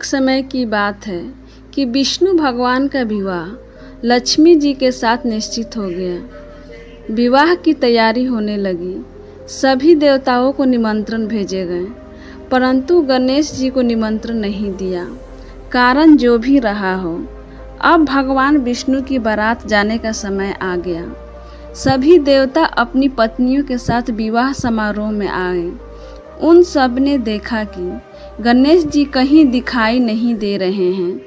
समय की बात है कि विष्णु भगवान का विवाह लक्ष्मी जी के साथ निश्चित हो गया। विवाह की तैयारी होने लगी। सभी देवताओं को निमंत्रण भेजे गए, परंतु गणेश जी को निमंत्रण नहीं दिया। कारण जो भी रहा हो, अब भगवान विष्णु की बारात जाने का समय आ गया। सभी देवता अपनी पत्नियों के साथ विवाह समारोह में आए। उन सब ने देखा कि गणेश जी कहीं दिखाई नहीं दे रहे हैं।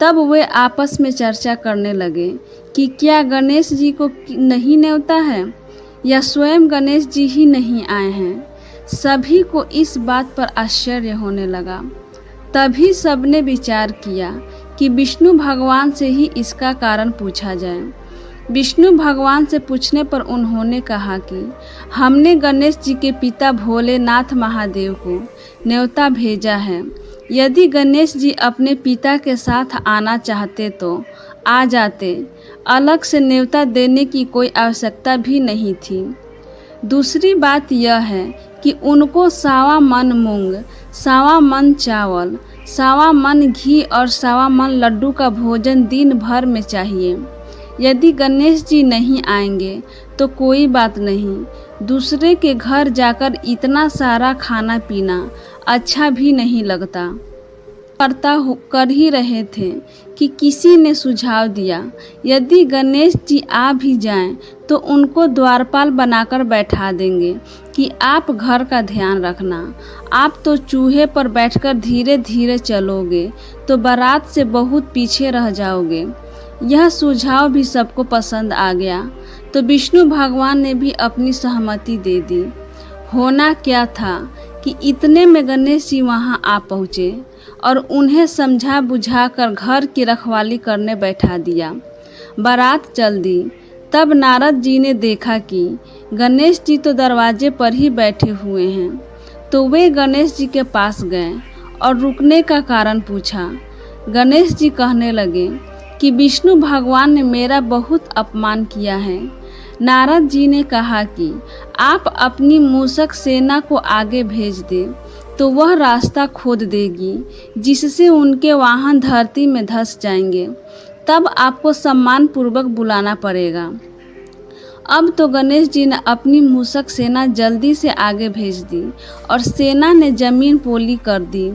तब वे आपस में चर्चा करने लगे कि क्या गणेश जी को नहीं न्योता है या स्वयं गणेश जी ही नहीं आए हैं। सभी को इस बात पर आश्चर्य होने लगा। तभी सबने विचार किया कि विष्णु भगवान से ही इसका कारण पूछा जाए। विष्णु भगवान से पूछने पर उन्होंने कहा कि हमने गणेश जी के पिता भोलेनाथ महादेव को न्योता भेजा है। यदि गणेश जी अपने पिता के साथ आना चाहते तो आ जाते। अलग से न्योता देने की कोई आवश्यकता भी नहीं थी। दूसरी बात यह है कि उनको 1.25 मन मूंग, 1.25 मन चावल, 1.25 मन घी और 1.25 मन लड्डू का भोजन दिन भर में चाहिए। यदि गणेश जी नहीं आएंगे तो कोई बात नहीं, दूसरे के घर जाकर इतना सारा खाना पीना अच्छा भी नहीं लगता। कर ही रहे थे कि किसी ने सुझाव दिया, यदि गणेश जी आ भी जाएं तो उनको द्वारपाल बनाकर बैठा देंगे कि आप घर का ध्यान रखना। आप तो चूहे पर बैठकर धीरे धीरे चलोगे तो बारात से बहुत पीछे रह जाओगे। यह सुझाव भी सबको पसंद आ गया तो विष्णु भगवान ने भी अपनी सहमति दे दी। होना क्या था कि इतने में गणेश जी वहां आ पहुँचे और उन्हें समझा बुझाकर घर की रखवाली करने बैठा दिया। बारात चल दी। तब नारद जी ने देखा कि गणेश जी तो दरवाजे पर ही बैठे हुए हैं, तो वे गणेश जी के पास गए और रुकने का कारण पूछा। गणेश जी कहने लगे कि विष्णु भगवान ने मेरा बहुत अपमान किया है। नारद जी ने कहा कि आप अपनी मूषक सेना को आगे भेज दें तो वह रास्ता खोद देगी, जिससे उनके वाहन धरती में धंस जाएंगे। तब आपको सम्मान पूर्वक बुलाना पड़ेगा। अब तो गणेश जी ने अपनी मूषक सेना जल्दी से आगे भेज दी और सेना ने जमीन पोली कर दी।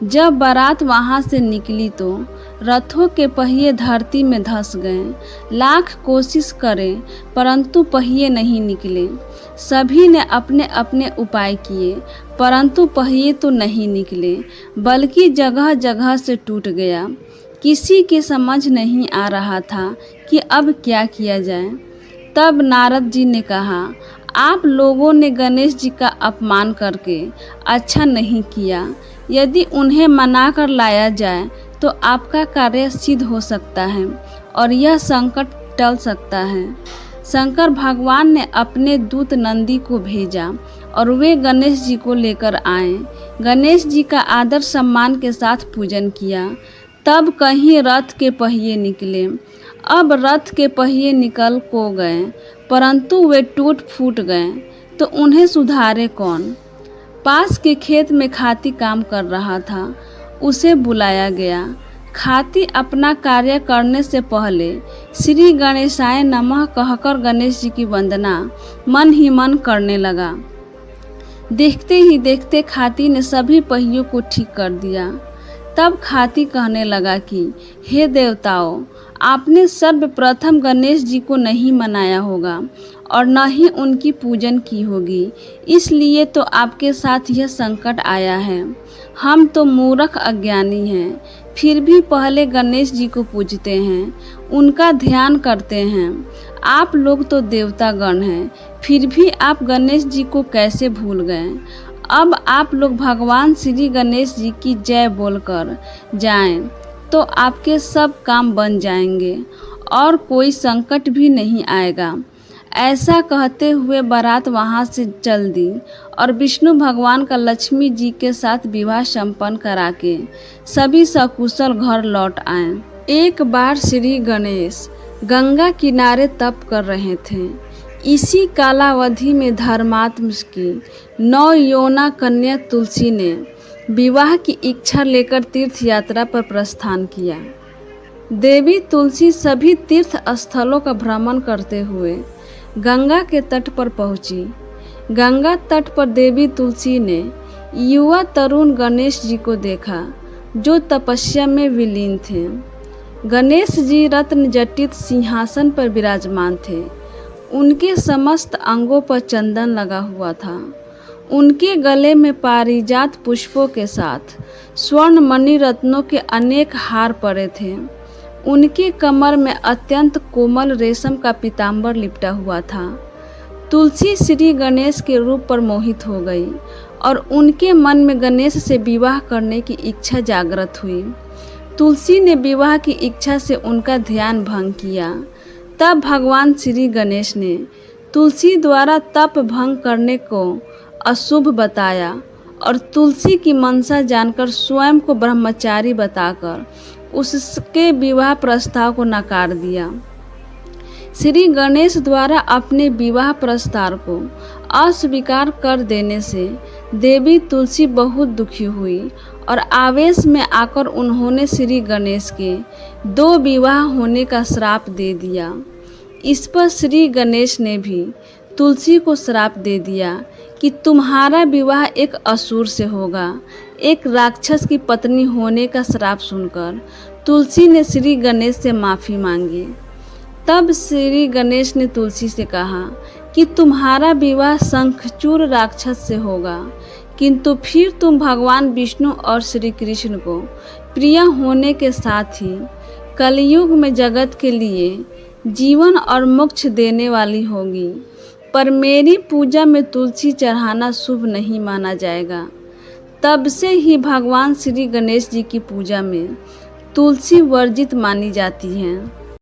जब बारात वहां से निकली तो रथों के पहिए धरती में धंस गए। लाख कोशिश करें परंतु पहिए नहीं निकले। सभी ने अपने अपने उपाय किए परंतु पहिए तो नहीं निकले, बल्कि जगह जगह से टूट गया। किसी की समझ नहीं आ रहा था कि अब क्या किया जाए। तब नारद जी ने कहा, आप लोगों ने गणेश जी का अपमान करके अच्छा नहीं किया। यदि उन्हें मना कर लाया जाए तो आपका कार्य सिद्ध हो सकता है और यह संकट टल सकता है। शंकर भगवान ने अपने दूत नंदी को भेजा और वे गणेश जी को लेकर आए। गणेश जी का आदर सम्मान के साथ पूजन किया। तब कहीं रथ के पहिए निकले। अब रथ के पहिए निकल को गए परंतु वे टूट फूट गए, तो उन्हें सुधारे कौन। पास के खेत में खाती काम कर रहा था, उसे बुलाया गया। खाती अपना कार्य करने से पहले श्री गणेशाय नमः कहकर गणेश जी की वंदना मन ही मन करने लगा। देखते ही देखते खाती ने सभी पहियों को ठीक कर दिया। तब खाती कहने लगा कि हे देवताओं, आपने सर्वप्रथम गणेश जी को नहीं मनाया होगा और न ही उनकी पूजन की होगी, इसलिए तो आपके साथ यह संकट आया है। हम तो मूर्ख अज्ञानी हैं, फिर भी पहले गणेश जी को पूजते हैं, उनका ध्यान करते हैं। आप लोग तो देवता गण हैं, फिर भी आप गणेश जी को कैसे भूल गए। अब आप लोग भगवान श्री गणेश जी की जय बोलकर जाएं तो आपके सब काम बन जाएंगे और कोई संकट भी नहीं आएगा। ऐसा कहते हुए बारात वहां से चल दी और विष्णु भगवान का लक्ष्मी जी के साथ विवाह संपन्न करा के सभी सकुशल घर लौट आए। एक बार श्री गणेश गंगा किनारे तप कर रहे थे। इसी कालावधि में धर्मात्मा की 9 योना कन्या तुलसी ने विवाह की इच्छा लेकर तीर्थ यात्रा पर प्रस्थान किया। देवी तुलसी सभी तीर्थ स्थलों का भ्रमण करते हुए गंगा के तट पर पहुंची। गंगा तट पर देवी तुलसी ने युवा तरुण गणेश जी को देखा, जो तपस्या में विलीन थे। गणेश जी रत्न जटित सिंहासन पर विराजमान थे। उनके समस्त अंगों पर चंदन लगा हुआ था। उनके गले में पारिजात पुष्पों के साथ स्वर्ण मणि रत्नों के अनेक हार पड़े थे। उनके कमर में अत्यंत कोमल रेशम का पीताम्बर लिपटा हुआ था। तुलसी श्री गणेश के रूप पर मोहित हो गई और उनके मन में गणेश से विवाह करने की इच्छा जागृत हुई। तुलसी ने विवाह की इच्छा से उनका ध्यान भंग किया। तब भगवान श्री गणेश ने तुलसी द्वारा तप भंग करने को अशुभ बताया और तुलसी की मनसा जानकर स्वयं को ब्रह्मचारी बताकर उसके विवाह प्रस्ताव को नकार दिया। श्री गणेश द्वारा अपने विवाह प्रस्ताव को अस्वीकार कर देने से देवी तुलसी बहुत दुखी हुई और आवेश में आकर उन्होंने श्री गणेश के 2 विवाह होने का श्राप दे दिया। इस पर श्री गणेश ने भी तुलसी को श्राप दे दिया कि तुम्हारा विवाह एक असुर से होगा। एक राक्षस की पत्नी होने का श्राप सुनकर तुलसी ने श्री गणेश से माफ़ी मांगी। तब श्री गणेश ने तुलसी से कहा कि तुम्हारा विवाह शंखचूड़ राक्षस से होगा, किंतु फिर तुम भगवान विष्णु और श्री कृष्ण को प्रिय होने के साथ ही कलयुग में जगत के लिए जीवन और मोक्ष देने वाली होगी। पर मेरी पूजा में तुलसी चढ़ाना शुभ नहीं माना जाएगा। तब से ही भगवान श्री गणेश जी की पूजा में तुलसी वर्जित मानी जाती है।